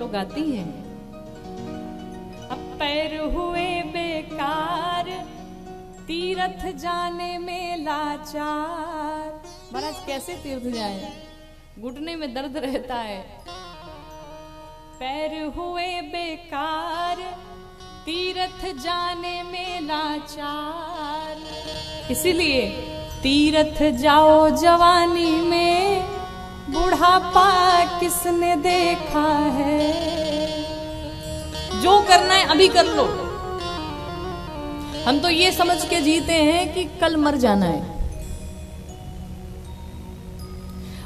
लोग गाती हैं। अब पैर हुए बेकार, तीर्थ जाने में लाचार। महाराज कैसे तीर्थ जाए, घुटने में दर्द रहता है। पैर हुए बेकार, तीर्थ जाने में लाचार। इसीलिए तीर्थ जाओ जवानी में, बुढ़ापा किसने देखा है। जो करना है अभी कर लो। हम तो ये समझ के जीते हैं कि कल मर जाना है,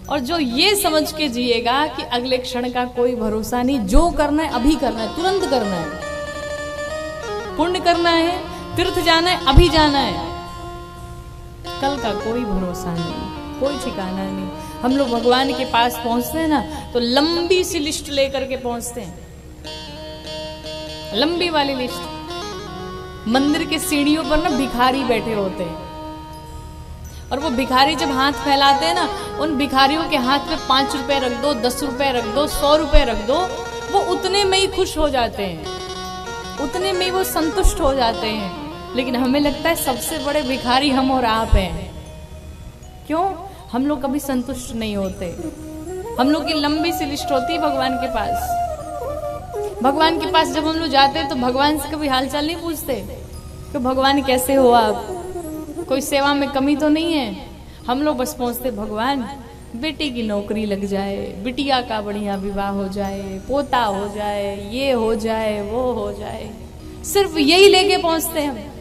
और जो ये समझ के जिएगा कि अगले क्षण का कोई भरोसा नहीं, जो करना है अभी करना है, तुरंत करना है। पुण्य करना है, तीर्थ जाना है, अभी जाना है। कल का कोई भरोसा नहीं, कोई ठिकाना नहीं। हम लोग भगवान के पास पहुंचते हैं ना, तो लंबी सी लिस्ट लेकर के पहुंचते हैं, लंबी वाली लिस्ट। मंदिर के सीढ़ियों पर ना भिखारी बैठे होते हैं, और वो भिखारी जब हाथ फैलाते हैं ना, उन भिखारियों के हाथ में 5 रुपए रख दो, 10 रुपए रख दो, 100 रुपए रख दो, वो उतने में ही खुश हो जाते हैं, उतने में ही वो संतुष्ट हो जाते हैं। लेकिन हमें लगता है सबसे बड़े भिखारी हम और आप हैं। क्यों? हम लोग कभी संतुष्ट नहीं होते। हम लोग की लंबी सी लिस्ट होती है भगवान के पास। भगवान के पास जब हम लोग जाते हैं तो भगवान से कभी हालचाल नहीं पूछते कि भगवान कैसे हो आप, कोई सेवा में कमी तो नहीं है। हम लोग बस पहुंचते, भगवान बेटी की नौकरी लग जाए, बिटिया का बढ़िया विवाह हो जाए, पोता हो जाए, ये हो जाए, वो हो जाए, सिर्फ यही लेके पहुंचते हैं हम।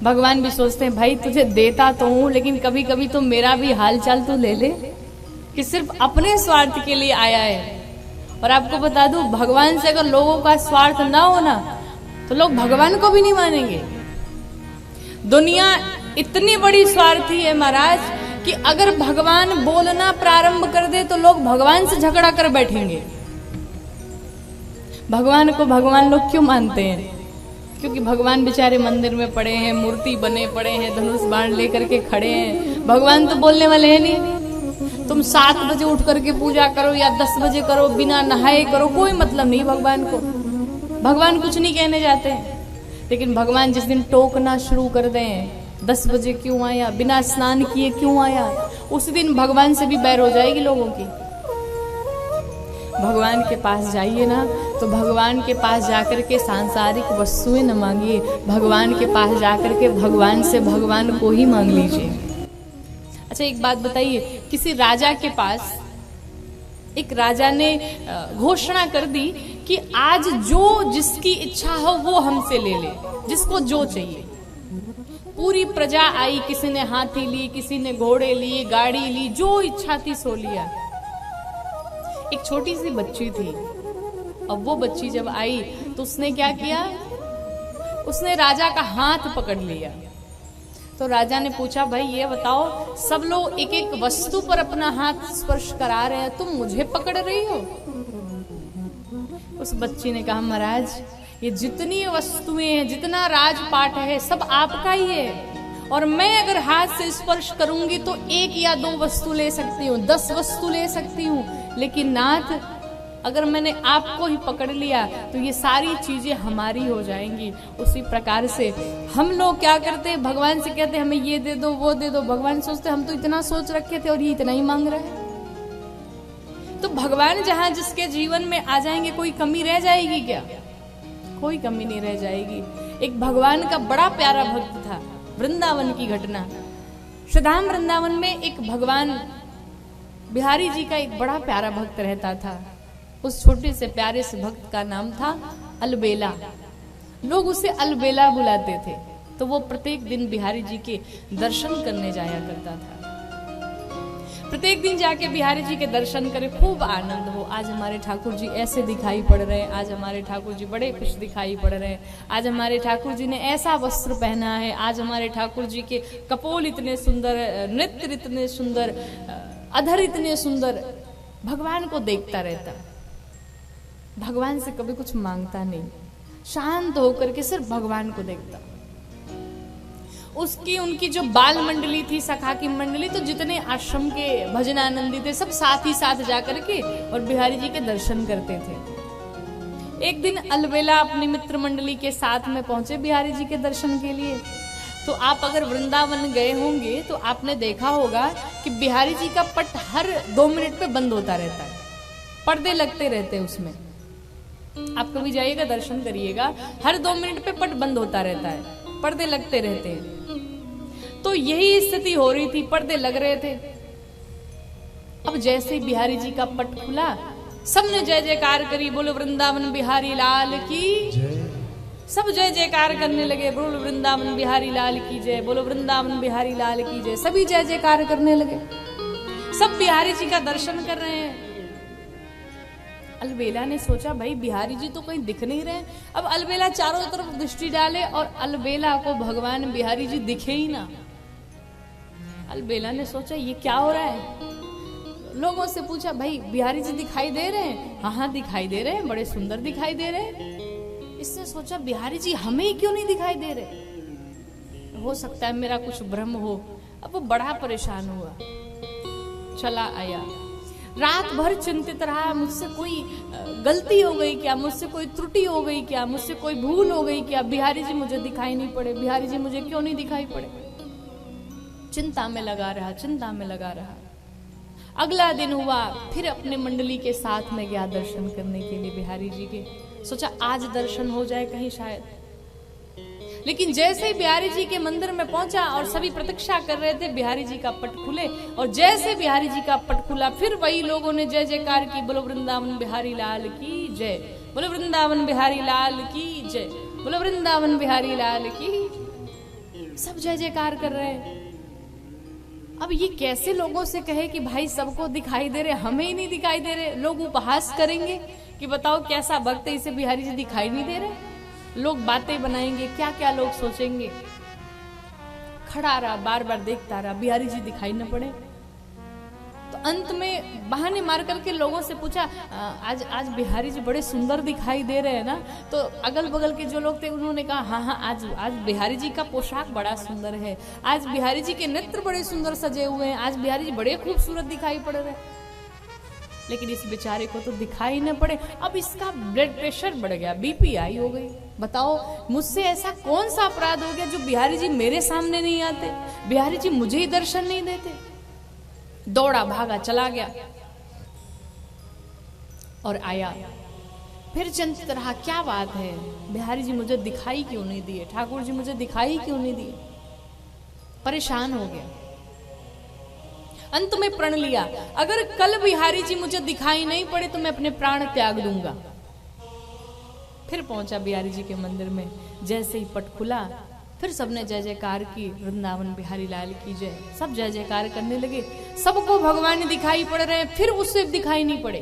भगवान भी सोचते हैं भाई तुझे देता तो हूं, लेकिन कभी कभी तो मेरा भी हालचाल तो ले ले, कि सिर्फ अपने स्वार्थ के लिए आया है। और आपको बता दूं, भगवान से अगर लोगों का स्वार्थ ना हो ना, तो लोग भगवान को भी नहीं मानेंगे। दुनिया इतनी बड़ी स्वार्थी है महाराज, कि अगर भगवान बोलना प्रारंभ कर दे तो लोग भगवान से झगड़ा कर बैठेंगे। भगवान को भगवान लोग क्यों मानते हैं? क्योंकि भगवान बेचारे मंदिर में पड़े हैं, मूर्ति बने पड़े हैं, धनुष बाण लेकर के खड़े हैं। भगवान तो बोलने वाले हैं नहीं। तुम 7 बजे उठ करके पूजा करो या 10 बजे करो, बिना नहाए करो, कोई मतलब नहीं भगवान को। भगवान कुछ नहीं कहने जाते हैं। लेकिन भगवान जिस दिन टोकना शुरू कर दें, 10 बजे क्यों आया, बिना स्नान किए क्यों आया, उस दिन भगवान से भी बैर हो जाएगी लोगों की। भगवान के पास जाइए ना, तो भगवान के पास जाकर के सांसारिक वस्तुएं न मांगिए, भगवान के पास जाकर के भगवान से भगवान को ही मांग लीजिए। अच्छा एक बात बताइए, किसी राजा के पास एक राजा ने घोषणा कर दी कि आज जो जिसकी इच्छा हो वो हमसे ले ले, जिसको जो चाहिए। पूरी प्रजा आई, किसी ने हाथी ली, किसी ने घोड़े लिए, गाड़ी ली, जो इच्छा थी सो लिया। एक छोटी सी बच्ची थी, अब वो बच्ची जब आई तो उसने क्या किया, उसने राजा का हाथ पकड़ लिया। तो राजा ने पूछा, भाई ये बताओ, सब लोग एक एक वस्तु पर अपना हाथ स्पर्श करा रहे हैं, तुम मुझे पकड़ रही हो? उस बच्ची ने कहा, महाराज ये जितनी वस्तुएं हैं, जितना राजपाट है, सब आपका ही है, और मैं अगर हाथ से स्पर्श करूंगी तो 1 या 2 वस्तु ले सकती हूँ, 10 वस्तु ले सकती हूँ, लेकिन नाथ अगर मैंने आपको ही पकड़ लिया तो ये सारी चीजें हमारी हो जाएंगी। उसी प्रकार से हम लोग क्या करते हैं, भगवान से कहते हैं हमें ये दे दो, वो दे दो। भगवान सोचते हम तो इतना सोच रखे थे और ये इतना ही मांग रहे हैं। तो भगवान जहां जिसके जीवन में आ जाएंगे, कोई कमी रह जाएगी क्या? कोई कमी नहीं रह जाएगी। एक भगवान का बड़ा प्यारा भक्त था, वृंदावन की घटना। श्रीधाम वृंदावन में एक भगवान बिहारी जी का एक बड़ा प्यारा भक्त रहता था। उस छोटे से प्यारे से भक्त का नाम था अलबेला। लोग उसे अलबेला बुलाते थे। तो वो प्रत्येक दिन बिहारी जी के दर्शन करने जाया करता था। प्रत्येक दिन जाके बिहारी जी के दर्शन करे, खूब आनंद हो। आज हमारे ठाकुर जी ऐसे दिखाई पड़ रहे हैं, आज हमारे ठाकुर जी बड़े खुश दिखाई पड़ रहे हैं, आज हमारे ठाकुर जी ने ऐसा वस्त्र पहना है, आज हमारे ठाकुर जी के कपोल इतने सुंदर, नृत्य इतने सुंदर, अधर इतने सुंदर। भगवान को देखता रहता, भगवान से कभी कुछ मांगता नहीं, शांत होकर के सिर्फ भगवान को देखता। उसकी उनकी जो बाल मंडली थी, सखा की मंडली, तो जितने आश्रम के भजनानंदी थे सब साथ ही साथ जाकर के और बिहारी जी के दर्शन करते थे। एक दिन अलबेला अपनी मित्र मंडली के साथ में पहुंचे बिहारी जी के दर्शन के लिए। तो आप अगर वृंदावन गए होंगे तो आपने देखा होगा कि बिहारी जी का पट हर 2 मिनट पे बंद होता रहता है, पर्दे लगते रहते हैं उसमें। आप कभी जाइएगा दर्शन करिएगा, हर 2 मिनट पे पट बंद होता रहता है, पर्दे लगते रहते हैं। तो यही स्थिति हो रही थी, पर्दे लग रहे थे। अब जैसे ही बिहारी जी का पट खुला, सबने जय जयकार करी, बोलो वृंदावन बिहारी लाल की जय। सब जय जयकार करने लगे, बोलो वृंदावन बिहारी लाल की जय, बोलो वृंदावन बिहारी लाल की जय। सभी जय जयकार करने लगे, सब बिहारी जी का दर्शन कर रहे हैं। अलबेला ने सोचा भाई बिहारी जी तो कहीं दिख नहीं रहे। अब अलबेला चारों तरफ दृष्टि डाले और अलबेला को भगवान बिहारी जी दिखे ही ना। अलबेला ने सोचा ये क्या हो रहा है। लोगों से पूछा भाई बिहारी जी दिखाई दे रहे हैं? हाँ हाँ दिखाई दे रहे हैं, बड़े सुंदर दिखाई दे रहे हैं। इसने सोचा बिहारी जी हमें क्यों नहीं दिखाई दे रहे, हो सकता है मेरा कुछ भ्रम हो। अब वो बड़ा परेशान हुआ, चला आया, रात भर चिंतित रहा, मुझसे कोई गलती हो गई क्या, मुझसे कोई त्रुटि हो गई क्या, मुझसे कोई भूल हो गई क्या, बिहारी जी मुझे दिखाई नहीं पड़े, बिहारी जी मुझे क्यों नहीं दिखाई पड़े। चिंता में लगा रहा, चिंता में लगा रहा। अगला दिन हुआ, फिर अपने मंडली के साथ में गया दर्शन करने के लिए बिहारी जी के। सोचा आज दर्शन हो जाए कहीं शायद। लेकिन जैसे ही बिहारी जी के मंदिर में पहुंचा और सभी प्रतीक्षा कर रहे थे बिहारी जी का पट खुले, और जैसे बिहारी जी का पट खुला फिर वही लोगों ने जय जयकार की, बोलो वृंदावन बिहारी लाल की जय, बोलो वृंदावन बिहारी लाल की जय, बोलो वृंदावन बिहारी लाल की। सब जय जयकार कर रहे हैं। अब ये कैसे लोगों से कहे कि भाई सबको दिखाई दे रहे, हमें ही नहीं दिखाई दे रहे। लोग उपहास करेंगे कि बताओ कैसा भक्त है, इसे बिहारी जी दिखाई नहीं दे रहे। लोग बातें बनाएंगे, क्या क्या लोग सोचेंगे। खड़ा रहा, बार बार देखता रहा, बिहारी जी दिखाई न पड़े। तो अंत में बहाने मार करके लोगों से पूछा आज बिहारी जी बड़े सुंदर दिखाई दे रहे हैं ना। तो अगल बगल के जो लोग थे उन्होंने कहा हाँ हाँ आज बिहारी जी का पोशाक बड़ा सुंदर है, आज बिहारी जी के नेत्र बड़े सुंदर सजे हुए हैं, आज बिहारी जी बड़े खूबसूरत दिखाई पड़ रहे हैं। लेकिन इस बेचारे को तो दिखाई न पड़े। अब इसका ब्लड प्रेशर बढ़ गया, बीपी हाई हो गई। बताओ मुझसे ऐसा कौन सा अपराध हो गया जो बिहारी जी मेरे सामने नहीं आते, बिहारी जी मुझे ही दर्शन नहीं देते। दौड़ा भागा चला गया और आया, फिर चिंतित रहा क्या बात है, बिहारी जी मुझे दिखाई क्यों नहीं दिए, ठाकुर जी मुझे दिखाई क्यों नहीं दिए। परेशान हो गया। अंत में प्रण लिया अगर कल बिहारी जी मुझे दिखाई नहीं पड़े तो मैं अपने प्राण त्याग दूंगा। फिर पहुंचा बिहारी जी के मंदिर में। जैसे ही पट खुला फिर सबने जय जयकार की, वृंदावन बिहारी लाल की जय। सब जय जयकार करने लगे, सबको भगवान दिखाई पड़ रहे हैं, फिर उससे दिखाई नहीं पड़े।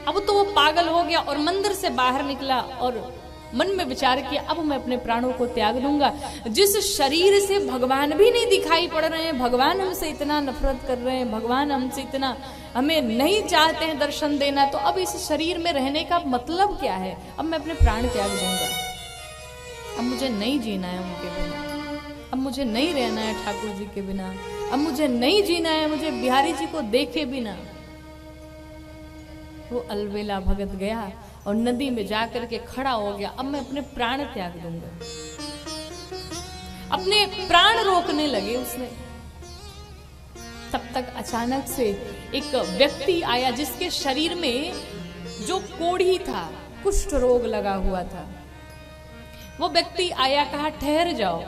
अब तो वो पागल हो गया और मंदिर से बाहर निकला और मन में विचार किया अब मैं अपने प्राणों को त्याग दूंगा। जिस शरीर से भगवान भी नहीं दिखाई पड़ रहे हैं, भगवान हमसे इतना नफरत कर रहे हैं, भगवान हमसे इतना हमें नहीं चाहते हैं दर्शन देना, तो अब इस शरीर में रहने का मतलब क्या है। अब मैं अपने प्राण त्याग दूंगा, अब मुझे नहीं जीना है उनके बिना, अब मुझे नहीं रहना है ठाकुर जी के बिना, अब मुझे नहीं जीना है मुझे बिहारी जी को देखे बिना। वो अलबेला भगत गया और नदी में जाकर के खड़ा हो गया, अब मैं अपने प्राण त्याग दूंगा। अपने प्राण रोकने लगे उसने। तब तक अचानक से एक व्यक्ति आया जिसके शरीर में जो कोढ़ी था, कुष्ठ रोग लगा हुआ था। वो व्यक्ति आया, कहा ठहर जाओ।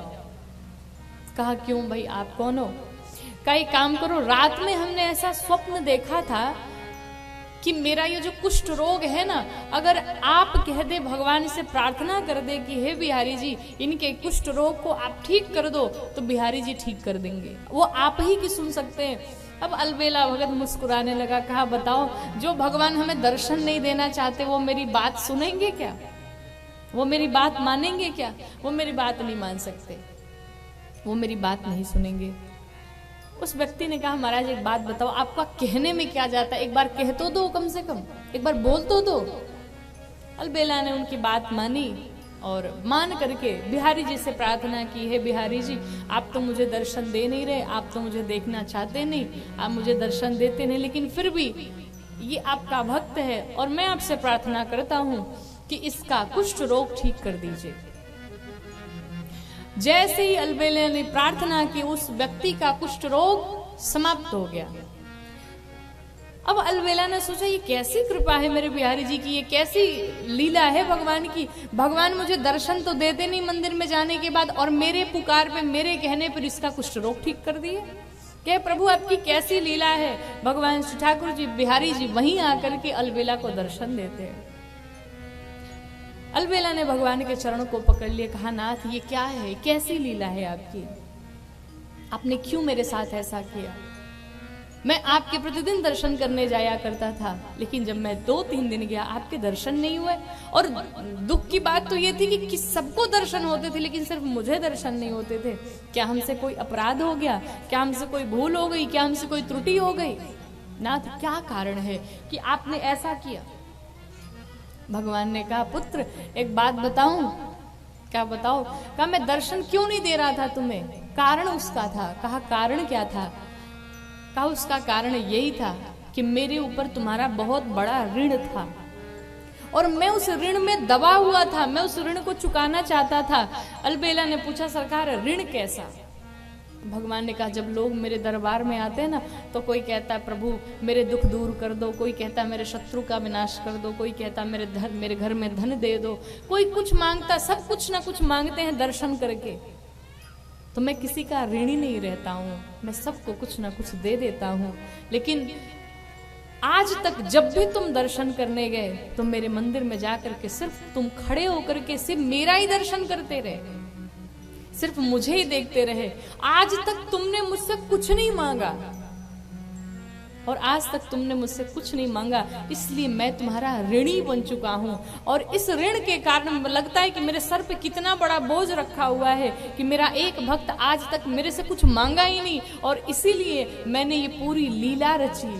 कहा क्यों भाई आप कौन हो? कहा एक काम करो, रात में हमने ऐसा स्वप्न देखा था कि मेरा ये जो कुष्ठ रोग है ना, अगर आप कह दे, भगवान से प्रार्थना कर दे कि हे बिहारी जी इनके कुष्ठ रोग को आप ठीक कर दो, तो बिहारी जी ठीक कर देंगे। वो आप ही की सुन सकते हैं। अब अलबेला भगत मुस्कुराने लगा, कहा बताओ जो भगवान हमें दर्शन नहीं देना चाहते वो मेरी बात सुनेंगे क्या, वो मेरी बात मानेंगे क्या? वो मेरी बात नहीं मान सकते, वो मेरी बात नहीं सुनेंगे। उस व्यक्ति ने कहा महाराज एक बात बताओ, आपका कहने में क्या जाता है, एक बार कह तो दो, कम से कम एक बार बोल तो दो। अलबेला ने उनकी बात मानी और मान करके बिहारी जी से प्रार्थना की, है बिहारी जी आप तो मुझे दर्शन दे नहीं रहे, आप तो मुझे देखना चाहते नहीं, आप मुझे दर्शन देते नहीं, लेकिन फिर भी ये आपका भक्त है और मैं आपसे प्रार्थना करता हूं कि इसका कुष्ठ रोग ठीक कर दीजिए। जैसे ही अलबेला ने प्रार्थना की उस व्यक्ति का कुष्ठ रोग समाप्त हो गया। अब अलबेला ने सोचा ये कैसी कृपा है मेरे बिहारी जी की, ये कैसी लीला है भगवान की, भगवान मुझे दर्शन तो देते नहीं मंदिर में जाने के बाद और मेरे पुकार पे, मेरे कहने पर इसका कुष्ठ रोग ठीक कर दिए। क्या प्रभु आपकी कैसी लीला है। भगवान श्री ठाकुर जी बिहारी जी वहीं आकर के अलबेला को दर्शन देते हैं। अलबेला ने भगवान के चरणों को पकड़ लिया, कहा नाथ ये क्या है, कैसी लीला है आपकी, आपने क्यों मेरे साथ ऐसा किया। मैं आपके प्रतिदिन दर्शन करने जाया करता था, लेकिन जब मैं 2-3 दिन गया आपके दर्शन नहीं हुए। और दुख की बात तो ये थी कि सबको दर्शन होते थे लेकिन सिर्फ मुझे दर्शन नहीं होते थे। क्या हमसे कोई अपराध हो गया, क्या हमसे कोई भूल हो गई, क्या हमसे कोई त्रुटि हो गई। नाथ क्या कारण है कि आपने ऐसा किया। भगवान ने कहा पुत्र एक बात बताऊं। क्या बताओ। कहा मैं दर्शन क्यों नहीं दे रहा था तुम्हें, कारण उसका था। कहा कारण क्या था। कहा उसका कारण यही था कि मेरे ऊपर तुम्हारा बहुत बड़ा ऋण था और मैं उस ऋण में दबा हुआ था, मैं उस ऋण को चुकाना चाहता था। अलबेला ने पूछा सरकार ऋण कैसा। भगवान ने कहा जब लोग मेरे दरबार में आते हैं ना तो कोई कहता है प्रभु मेरे दुख दूर कर दो, कोई कहता मेरे शत्रु का विनाश कर दो, कोई कहता मेरे घर में धन दे दो, कोई कुछ मांगता, सब कुछ ना कुछ मांगते हैं दर्शन करके। तो मैं किसी का ऋणी नहीं रहता हूं, मैं सबको कुछ ना कुछ दे देता हूं। लेकिन आज तक जब भी तुम दर्शन करने गए तो मेरे मंदिर में जाकर के सिर्फ तुम खड़े होकर के सिर्फ मेरा ही दर्शन करते रहे, सिर्फ मुझे ही देखते रहे। आज तक तुमने मुझसे कुछ नहीं मांगा और आज तक तुमने मुझसे कुछ नहीं मांगा, इसलिए मैं तुम्हारा ऋणी बन चुका हूं। और इस ऋण के कारण लगता है कि मेरे सर पे कितना बड़ा बोझ रखा हुआ है कि मेरा एक भक्त आज तक मेरे से कुछ मांगा ही नहीं और इसीलिए मैंने ये पूरी लीला रची।